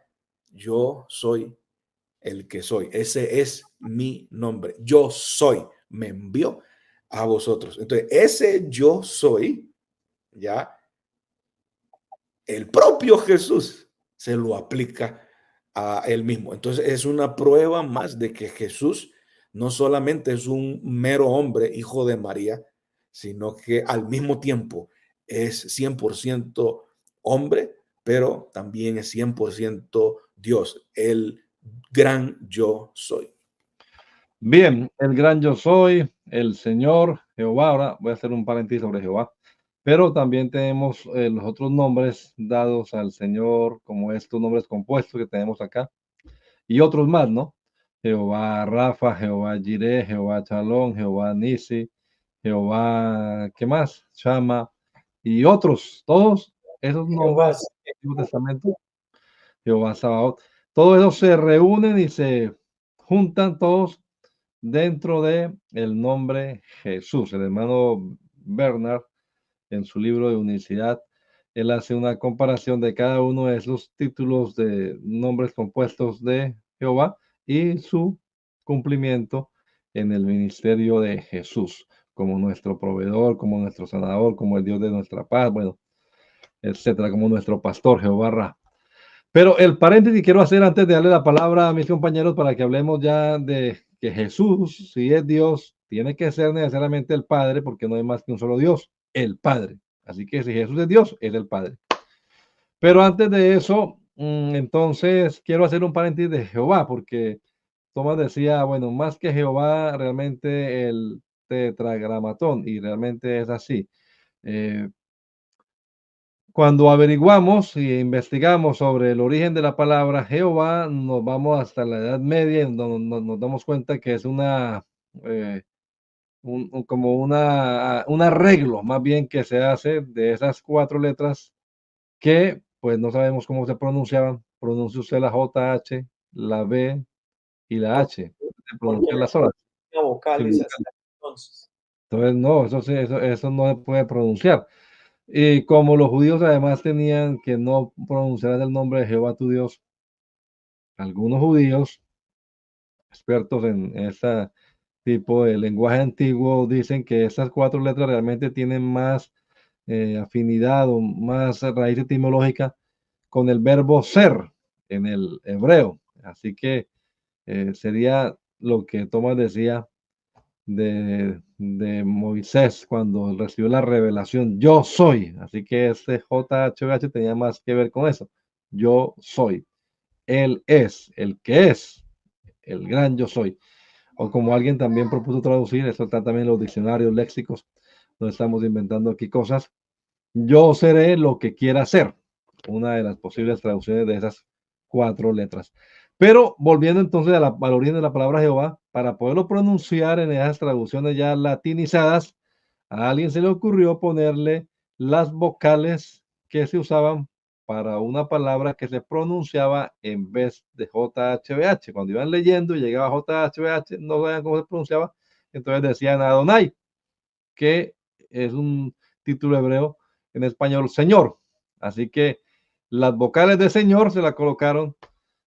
yo soy el que soy. Ese es mi nombre. Yo soy. Me envió a vosotros. Entonces, ese yo soy, ya el propio Jesús se lo aplica a él mismo. Entonces, es una prueba más de que Jesús no solamente es un mero hombre, hijo de María, sino que al mismo tiempo es 100% hombre, pero también es 100% Dios, el gran yo soy.
Bien, el gran yo soy, el Señor Jehová. Ahora voy a hacer un paréntesis sobre Jehová. Pero también tenemos los otros nombres dados al Señor, como estos nombres compuestos que tenemos acá, y otros más, ¿no? Jehová Rafa, Jehová Jireh, Jehová Chalón, Jehová Nisi, Jehová, ¿qué más? Shama, y otros, todos esos
Jehová,
nombres del Antiguo Testamento, Jehová Sabaoth, todos esos se reúnen y se juntan todos dentro de el nombre Jesús. El hermano Bernard, en su libro de Unicidad, él hace una comparación de cada uno de esos títulos de nombres compuestos de Jehová y su cumplimiento en el ministerio de Jesús, como nuestro proveedor, como nuestro sanador, como el Dios de nuestra paz, bueno, etcétera, como nuestro pastor, Jehová Ra. Pero el paréntesis quiero hacer antes de darle la palabra a mis compañeros para que hablemos ya de que Jesús, si es Dios, tiene que ser necesariamente el Padre, porque no hay más que un solo Dios, el Padre. Así que si Jesús es Dios, es el Padre. Pero antes de eso, entonces quiero hacer un paréntesis de Jehová, porque Tomás decía, bueno, más que Jehová, realmente el tetragramatón, y realmente es así. Eh, Cuando averiguamos y investigamos sobre el origen de la palabra Jehová, nos vamos hasta la Edad Media, y nos damos cuenta que es eh, como un arreglo, más bien que se hace de esas cuatro letras que pues no sabemos cómo se pronunciaban. Pronuncia usted la JH, la B y la H. Se
porque
pronuncian las solas.
vocales
Simultáneo.
hasta entonces.
Entonces, no, eso, eso no se puede pronunciar. Y como los judíos además tenían que no pronunciar el nombre de Jehová tu Dios, algunos judíos expertos en este tipo de lenguaje antiguo dicen que estas cuatro letras realmente tienen más afinidad o más raíz etimológica con el verbo ser en el hebreo. Así que sería lo que Tomás decía de Moisés cuando recibió la revelación, yo soy. Así que este JHVH tenía más que ver con eso. Yo soy. Él es el que es el gran yo soy. O como alguien también propuso traducir, eso está también en los diccionarios léxicos, no estamos inventando aquí cosas. Yo seré lo que quiera ser. Una de las posibles traducciones de esas cuatro letras. Pero volviendo entonces al origen de la palabra Jehová, para poderlo pronunciar en esas traducciones ya latinizadas, a alguien se le ocurrió ponerle las vocales que se usaban para una palabra que se pronunciaba en vez de JHBH. Cuando iban leyendo y llegaba JHBH, no sabían cómo se pronunciaba, entonces decían Adonai, que es un título hebreo en español, Señor. Así que las vocales de Señor se la colocaron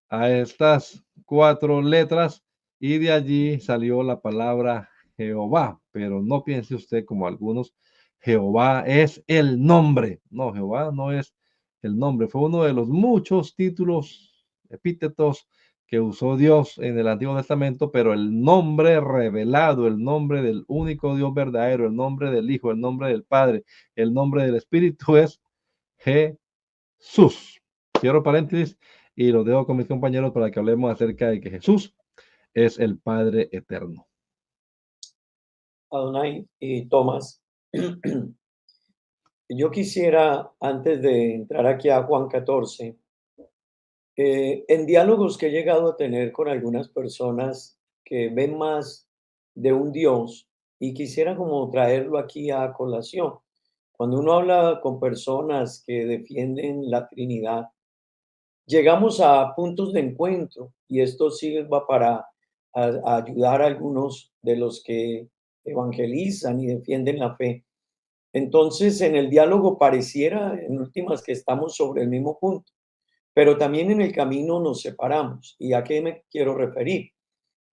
a estas cuatro letras y de allí salió la palabra Jehová. Pero no piense usted como algunos, Jehová es el nombre. No, Jehová no es el nombre. Fue uno de los muchos títulos, epítetos que usó Dios en el Antiguo Testamento, pero el nombre revelado, el nombre del único Dios verdadero, el nombre del Hijo, el nombre del Padre, el nombre del Espíritu es Jesús. Cierro paréntesis y lo dejo con mis compañeros para que hablemos acerca de que Jesús es el Padre eterno.
Adonai y Tomás, yo quisiera, antes de entrar aquí a Juan 14, en diálogos que he llegado a tener con algunas personas que ven más de un Dios y quisiera como traerlo aquí a colación. Cuando uno habla con personas que defienden la Trinidad, llegamos a puntos de encuentro y esto sirva para a ayudar a algunos de los que evangelizan y defienden la fe. Entonces, en el diálogo pareciera, en últimas, que estamos sobre el mismo punto, pero también en el camino nos separamos. ¿Y a qué me quiero referir?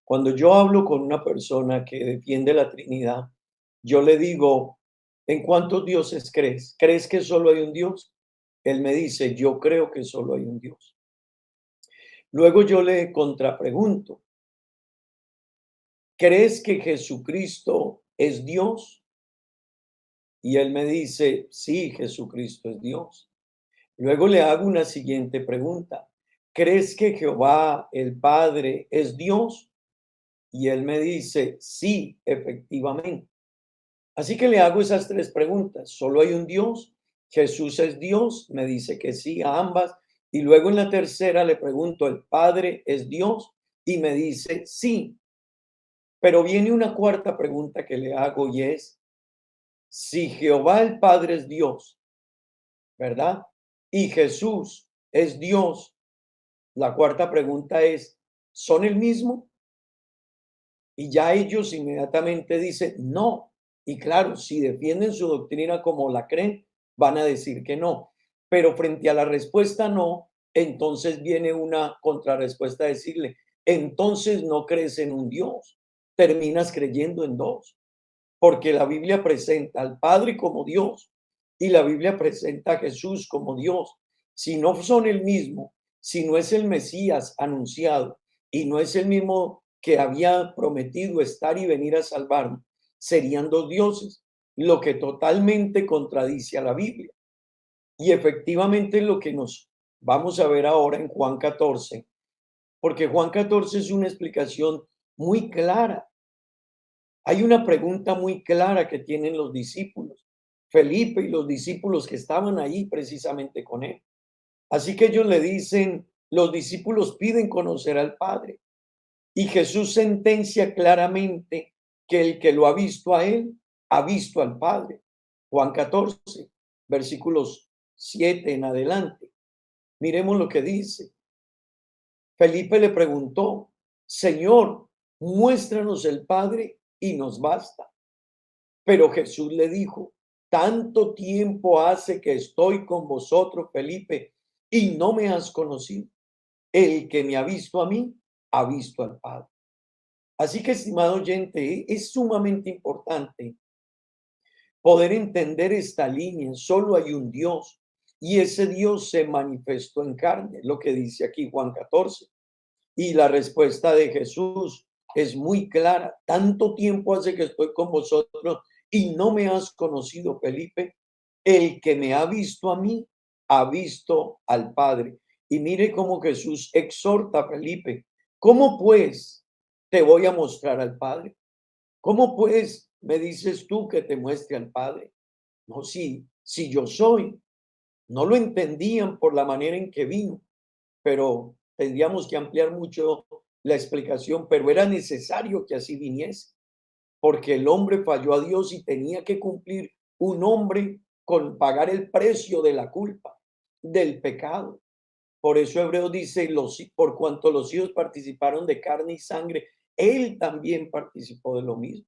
Cuando yo hablo con una persona que defiende la Trinidad, yo le digo, ¿en cuántos dioses crees? ¿Crees que solo hay un Dios? Él me dice, yo creo que solo hay un Dios. Luego yo le contrapregunto, ¿crees que Jesucristo es Dios? Y él me dice, sí, Jesucristo es Dios. Luego le hago una siguiente pregunta. ¿Crees que Jehová el Padre es Dios? Y él me dice, sí, efectivamente. Así que le hago esas tres preguntas. ¿Solo hay un Dios? ¿Jesús es Dios? Me dice que sí a ambas. Y luego en la tercera le pregunto, ¿el Padre es Dios? Y me dice sí. Pero viene una cuarta pregunta que le hago y es, si Jehová el Padre es Dios, ¿verdad? Y Jesús es Dios, la cuarta pregunta es, ¿son el mismo? Y ya ellos inmediatamente dicen, no. Y claro, si defienden su doctrina como la creen, van a decir que no. Pero frente a la respuesta no, entonces viene una contrarrespuesta a decirle, entonces no crees en un Dios, terminas creyendo en dos, porque la Biblia presenta al Padre como Dios y la Biblia presenta a Jesús como Dios. Si no son el mismo, si no es el Mesías anunciado y no es el mismo que había prometido estar y venir a salvarnos, serían dos dioses, lo que totalmente contradice a la Biblia. Y efectivamente es lo que nos vamos a ver ahora en Juan 14, porque Juan 14 es una explicación muy clara. Hay una pregunta muy clara que tienen los discípulos, Felipe y los discípulos que estaban ahí precisamente con él. Así que ellos le dicen, los discípulos piden conocer al Padre. Y Jesús sentencia claramente que el que lo ha visto a él, ha visto al Padre. Juan 14, versículos 7 en adelante. Miremos lo que dice. Felipe le preguntó, Señor, muéstranos el Padre y nos basta. Pero Jesús le dijo, tanto tiempo hace que estoy con vosotros, Felipe, y no me has conocido. El que me ha visto a mí, ha visto al Padre. Así que, estimado oyente, es sumamente importante poder entender esta línea. Solo hay un Dios y ese Dios se manifestó en carne, lo que dice aquí Juan 14. Y la respuesta de Jesús es muy clara. Tanto tiempo hace que estoy con vosotros y no me has conocido, Felipe. El que me ha visto a mí, ha visto al Padre. Y mire cómo Jesús exhorta a Felipe. ¿Cómo pues te voy a mostrar al Padre? ¿Cómo pues me dices tú que te muestre al Padre? No, si yo soy. No lo entendían por la manera en que vino, pero tendríamos que ampliar mucho la explicación, pero era necesario que así viniese, porque el hombre falló a Dios y tenía que cumplir un hombre con pagar el precio de la culpa, del pecado. Por eso Hebreo dice, por cuanto los hijos participaron de carne y sangre, él también participó de lo mismo,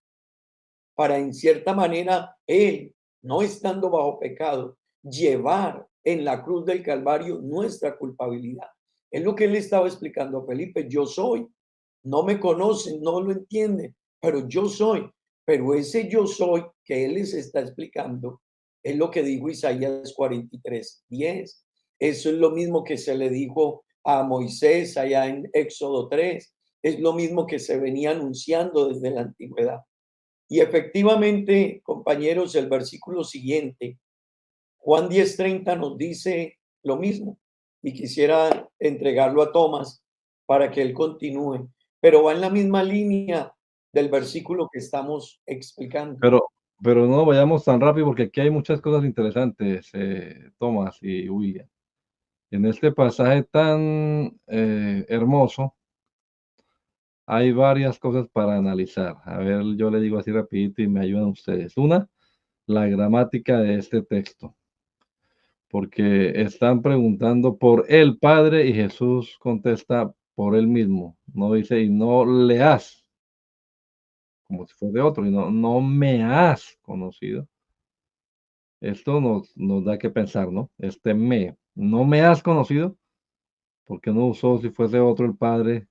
para en cierta manera él, no estando bajo pecado, llevar en la cruz del Calvario nuestra culpabilidad. Es lo que él estaba explicando a Felipe, yo soy, no me conocen, no lo entienden, pero yo soy. Pero ese yo soy que él les está explicando es lo que dijo Isaías 43:10. Eso es lo mismo que se le dijo a Moisés allá en Éxodo 3. Es lo mismo que se venía anunciando desde la antigüedad. Y efectivamente, compañeros, el versículo siguiente, Juan 10:30 nos dice lo mismo. Y quisiera entregarlo a Tomás para que él continúe, pero va en la misma línea del versículo que estamos explicando.
Pero, pero no vayamos tan rápido porque aquí hay muchas cosas interesantes, Tomás y William. En este pasaje tan hermoso hay varias cosas para analizar. A ver, yo le digo así rapidito y me ayudan ustedes. Una, la gramática de este texto, porque están preguntando por el Padre y Jesús contesta por él mismo. No dice, y no le has, como si fuera de otro, y no me has conocido. Esto nos da que pensar, ¿no? No me has conocido, porque no usó si fuese otro el Padre,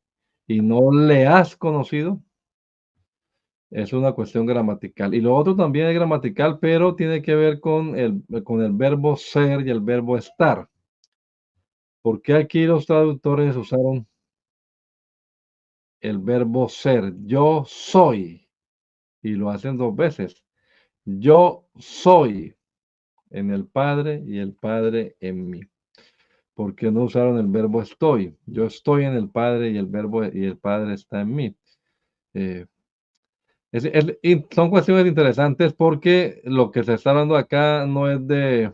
y no le has conocido. Es una cuestión gramatical. Y lo otro también es gramatical, pero tiene que ver con el verbo ser y el verbo estar. ¿Por qué aquí los traductores usaron el verbo ser? Yo soy. Y lo hacen dos veces. Yo soy en el Padre y el Padre en mí. ¿Por qué no usaron el verbo estoy? Yo estoy en el Padre y el verbo y el Padre está en mí. Eh, Y son cuestiones interesantes porque lo que se está hablando acá no es de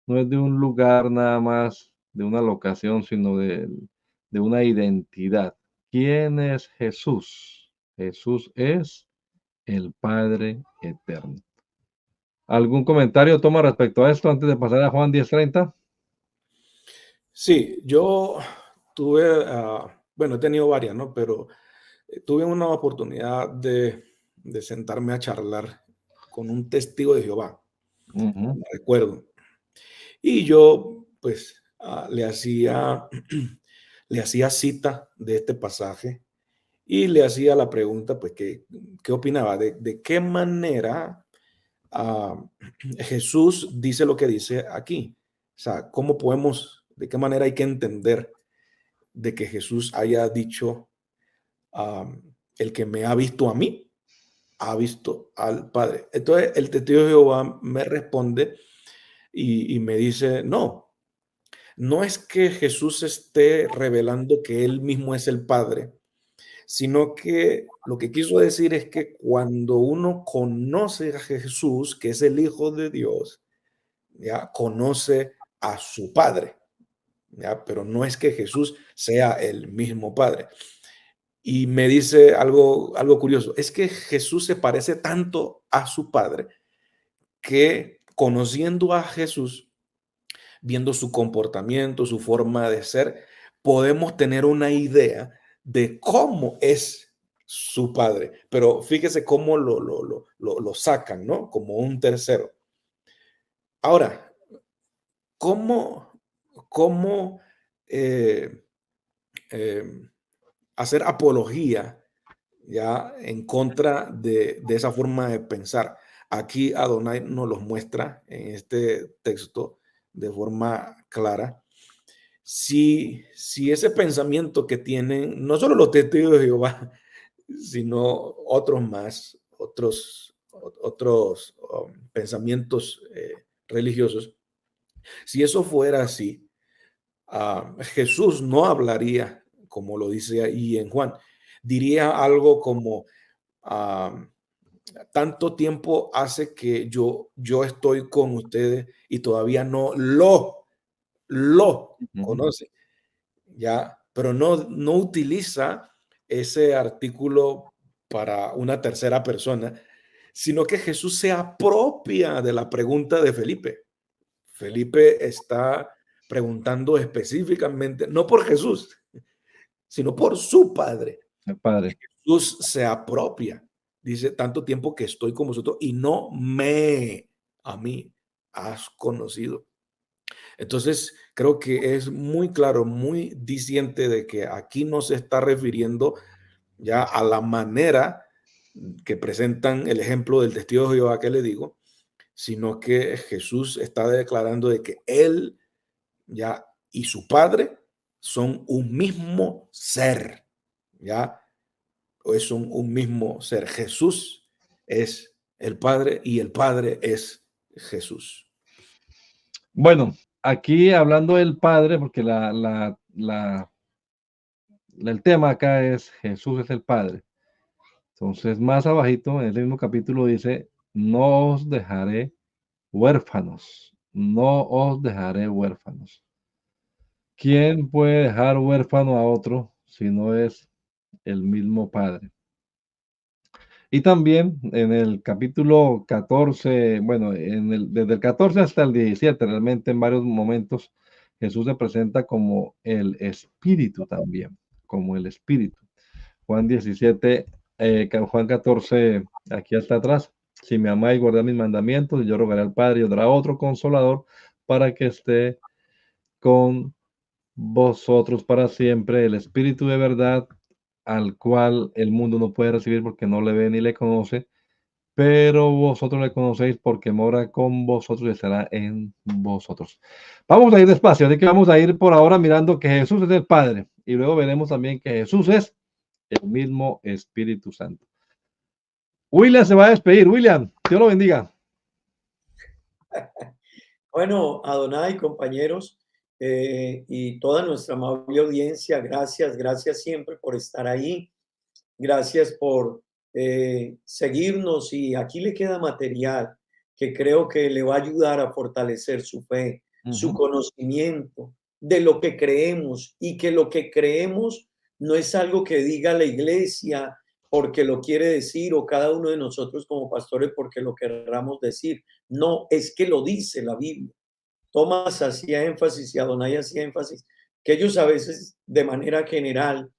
un lugar nada más, de una locación, sino de una identidad. ¿Quién es Jesús? Jesús es el Padre eterno. ¿Algún comentario toma respecto a esto antes de pasar a Juan 10:30?
Sí, yo tuve, bueno, he tenido varias, ¿no? Pero tuve una oportunidad de sentarme a charlar con un testigo de Jehová,
Ujú,
me recuerdo. Y yo, pues, le hacía cita de este pasaje y le hacía la pregunta, pues, ¿qué opinaba? De qué manera ah, Jesús dice lo que dice aquí. O sea, ¿cómo podemos, de qué manera hay que entender de que Jesús haya dicho, el que me ha visto a mí, ha visto al Padre? Entonces, el testigo de Jehová me responde y me dice, no, no es que Jesús esté revelando que él mismo es el Padre, sino que lo que quiso decir es que cuando uno conoce a Jesús, que es el Hijo de Dios, ya conoce a su Padre, ya, pero no es que Jesús sea el mismo Padre. Y me dice algo curioso, es que Jesús se parece tanto a su Padre que conociendo a Jesús, viendo su comportamiento, su forma de ser, podemos tener una idea de cómo es su padre. Pero fíjese cómo lo sacan, ¿no? Como un tercero. Ahora, ¿cómo, cómo eh, eh, hacer apología ya en contra de esa forma de pensar? Aquí Adonai nos los muestra en este texto de forma clara. Si ese pensamiento que tienen, no solo los testigos de Jehová, sino otros más, otros pensamientos religiosos, si eso fuera así, Jesús no hablaría como lo dice ahí en Juan, diría algo como, ah, tanto tiempo hace que yo estoy con ustedes y todavía no lo
ujú.
conoce. Ya, pero no utiliza ese artículo para una tercera persona, sino que Jesús se apropia de la pregunta de Felipe. Felipe está preguntando específicamente, no por Jesús, sino por su Padre.
El Padre.
Jesús se apropia, dice, tanto tiempo que estoy con vosotros y no me, a mí, has conocido. Entonces, creo que es muy claro, muy diciente de que aquí no se está refiriendo ya a la manera que presentan el ejemplo del testigo de Jehová que le digo, sino que Jesús está declarando de que él ya y su Padre son un mismo ser, ya, o son un mismo ser. Jesús es el Padre y el Padre es Jesús.
Bueno, aquí hablando del Padre, porque el tema acá es Jesús es el Padre. Entonces, más abajito, en ese mismo capítulo dice, no os dejaré huérfanos, no os dejaré huérfanos. ¿Quién puede dejar huérfano a otro si no es el mismo Padre? Y también en el capítulo 14, bueno, desde el 14 hasta el 17, realmente en varios momentos Jesús se presenta como el Espíritu también, como el Espíritu. Juan 17, Juan 14, aquí hasta atrás. Si me amáis, guardad mis mandamientos, y yo rogaré al Padre y os dará otro consolador para que esté con vosotros para siempre, el Espíritu de verdad, al cual el mundo no puede recibir porque no le ve ni le conoce, pero vosotros le conocéis porque mora con vosotros y estará en vosotros. Vamos a ir despacio, así que vamos a ir por ahora mirando que Jesús es el Padre y luego veremos también que Jesús es el mismo Espíritu Santo. William se va a despedir. William, Dios lo bendiga.
Bueno, Adonai, compañeros, y toda nuestra amable audiencia, gracias, gracias siempre por estar ahí. Gracias por seguirnos y aquí le queda material que creo que le va a ayudar a fortalecer su fe, su conocimiento de lo que creemos y que lo que creemos no es algo que diga la iglesia porque lo quiere decir o cada uno de nosotros como pastores porque lo querramos decir. No, es que lo dice la Biblia. Tomás hacía énfasis y Adonai hacía énfasis, que ellos a veces de manera general,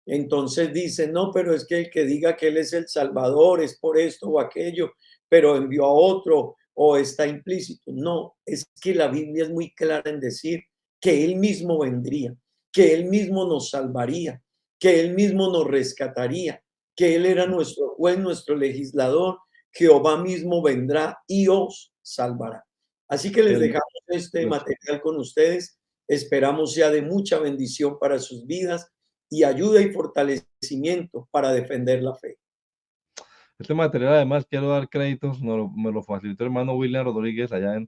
entonces dicen, no, pero es que el que diga que Él es el Salvador es por esto o aquello, pero envió a otro o está implícito. No, es que la Biblia es muy clara en decir que Él mismo vendría, que Él mismo nos salvaría, que Él mismo nos rescataría, que Él era nuestro juez, nuestro legislador, Jehová mismo vendrá y os salvará. Así que les dejamos este material con ustedes. Esperamos sea de mucha bendición para sus vidas y ayuda y fortalecimiento para defender la fe.
Este material, además, quiero dar créditos, me lo facilitó el hermano William Rodríguez allá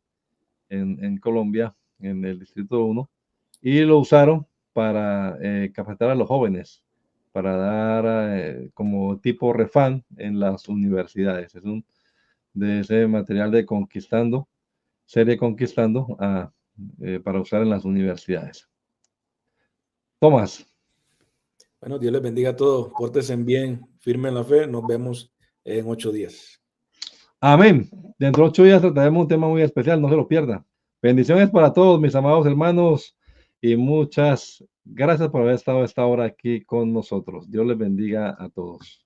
en Colombia, en el Distrito 1, y lo usaron para capacitar a los jóvenes, para dar como tipo refán en las universidades. Es de ese material de Conquistando, serie Conquistando, para usar en las universidades. Tomás.
Bueno, Dios les bendiga a todos. Pórtense bien, firmen la fe. Nos vemos en 8 días.
Amén. Dentro de 8 días trataremos un tema muy especial, no se lo pierda. Bendiciones para todos, mis amados hermanos, y muchas gracias por haber estado a esta hora aquí con nosotros. Dios les bendiga a todos.